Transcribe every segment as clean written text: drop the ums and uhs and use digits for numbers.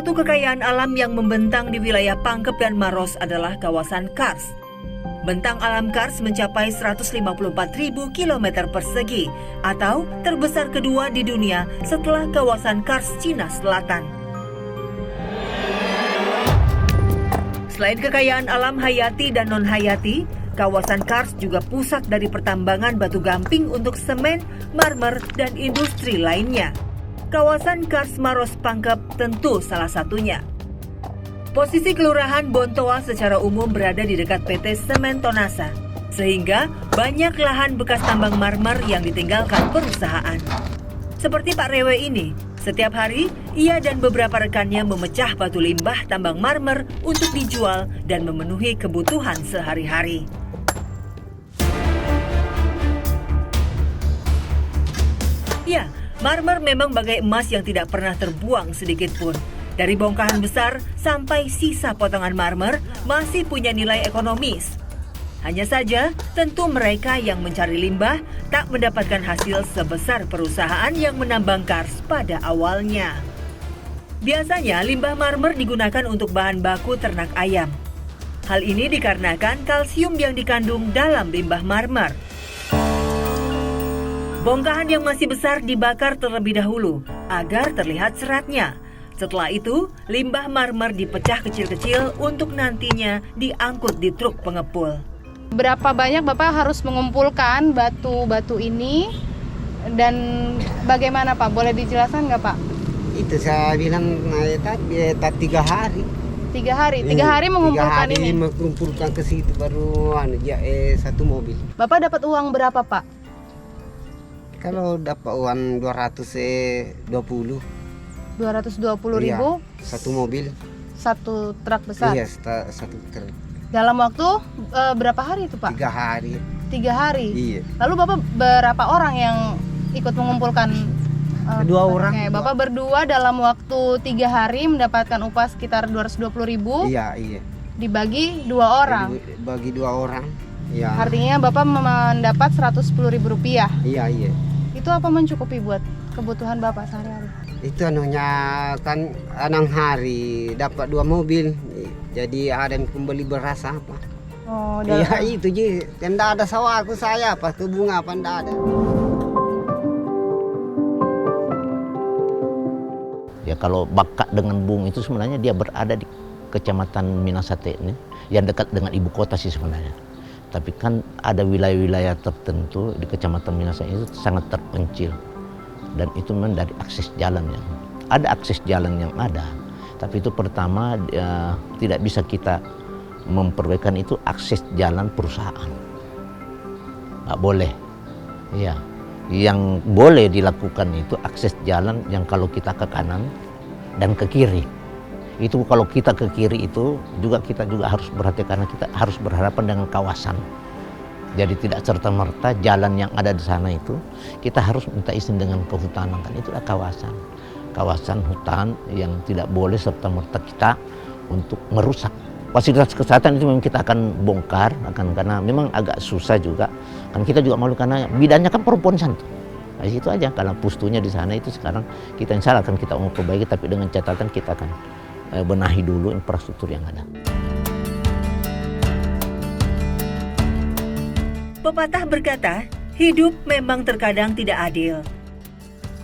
satu kekayaan alam yang membentang di wilayah Pangkep dan Maros adalah kawasan Kars. Bentang alam Kars mencapai 154.000 km persegi atau terbesar kedua di dunia setelah kawasan Kars Cina Selatan. Selain kekayaan alam hayati dan non-hayati, kawasan Kars juga pusat dari pertambangan batu gamping untuk semen, marmer, dan industri lainnya. Kawasan Kars Maros Pangkep tentu salah satunya. Posisi Kelurahan Bontoa secara umum berada di dekat PT Semen Tonasa, sehingga banyak lahan bekas tambang marmer yang ditinggalkan perusahaan. Seperti Pak Rewe ini, setiap hari ia dan beberapa rekannya memecah batu limbah tambang marmer untuk dijual dan memenuhi kebutuhan sehari-hari. Ya, marmer memang bagai emas yang tidak pernah terbuang sedikit pun. Dari bongkahan besar sampai sisa potongan marmer masih punya nilai ekonomis. Hanya saja, tentu mereka yang mencari limbah tak mendapatkan hasil sebesar perusahaan yang menambang Kars pada awalnya. Biasanya limbah marmer digunakan untuk bahan baku ternak ayam. Hal ini dikarenakan kalsium yang dikandung dalam limbah marmer. Bongkahan yang masih besar dibakar terlebih dahulu agar terlihat seratnya. Setelah itu, limbah marmer dipecah kecil-kecil untuk nantinya diangkut di truk pengepul. Berapa banyak Bapak harus mengumpulkan batu-batu ini dan bagaimana Pak? Boleh dijelaskan nggak Pak? Itu saya bilang tadi 3 hari. 3 hari? 3 hari mengumpulkan 3 hari ini? mengumpulkan ke situ baru satu mobil. Bapak dapat uang berapa Pak? Kalau dapat uang 220. 220.000? Iya, satu mobil. Satu truk besar? Iya, satu truk. Dalam waktu berapa hari itu Pak? 3 hari. 3 hari? Iya. Lalu Bapak berapa orang yang ikut mengumpulkan? 2 orang. Oke, Bapak berdua dalam waktu 3 hari mendapatkan upah sekitar 220.000. Iya, iya. Dibagi 2 orang. Bagi 2 orang. Ya. Artinya Bapak mendapat Rp110.000. Iya, iya. Itu apa mencukupi buat kebutuhan Bapak sehari-hari? Itu anunya kan 6 hari dapat 2 mobil. Jadi ada yang kembali beras apa. Oh, iya itu ji. Tidak ada sawah aku saya apa ke bunga apa tidak ada. Ya kalau Baka dengan Bung itu sebenarnya dia berada di Kecamatan Minasate ini, yang dekat dengan ibu kota sih sebenarnya. Tapi kan ada wilayah-wilayah tertentu di Kecamatan Minasate itu sangat terpencil. Dan itu memang dari akses jalan yang ada, akses jalan yang ada. Tapi itu pertama tidak bisa kita memperbaikan itu akses jalan perusahaan. Nggak boleh. Ya. Yang boleh dilakukan itu akses jalan yang kalau kita ke kanan dan ke kiri. Itu kalau kita ke kiri itu kita juga harus berhati karena kita harus berhadapan dengan kawasan. Jadi tidak serta-merta jalan yang ada di sana itu kita harus minta izin dengan kehutanan, kan itulah kawasan. Kawasan hutan yang tidak boleh serta-merta kita untuk merusak. Fasilitas kesehatan itu memang kita akan bongkar, karena memang agak susah juga. Kan kita juga malu karena bidannya kan perempuan santu. Nah, itu aja kalau pustunya di sana itu sekarang kita insya Allah akan kita mau perbaiki, tapi dengan catatan kita akan benahi dulu infrastruktur yang ada. Pepatah berkata, hidup memang terkadang tidak adil.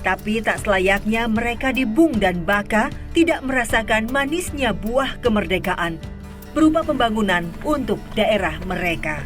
Tapi tak selayaknya mereka di Bung dan Baka tidak merasakan manisnya buah kemerdekaan berupa pembangunan untuk daerah mereka.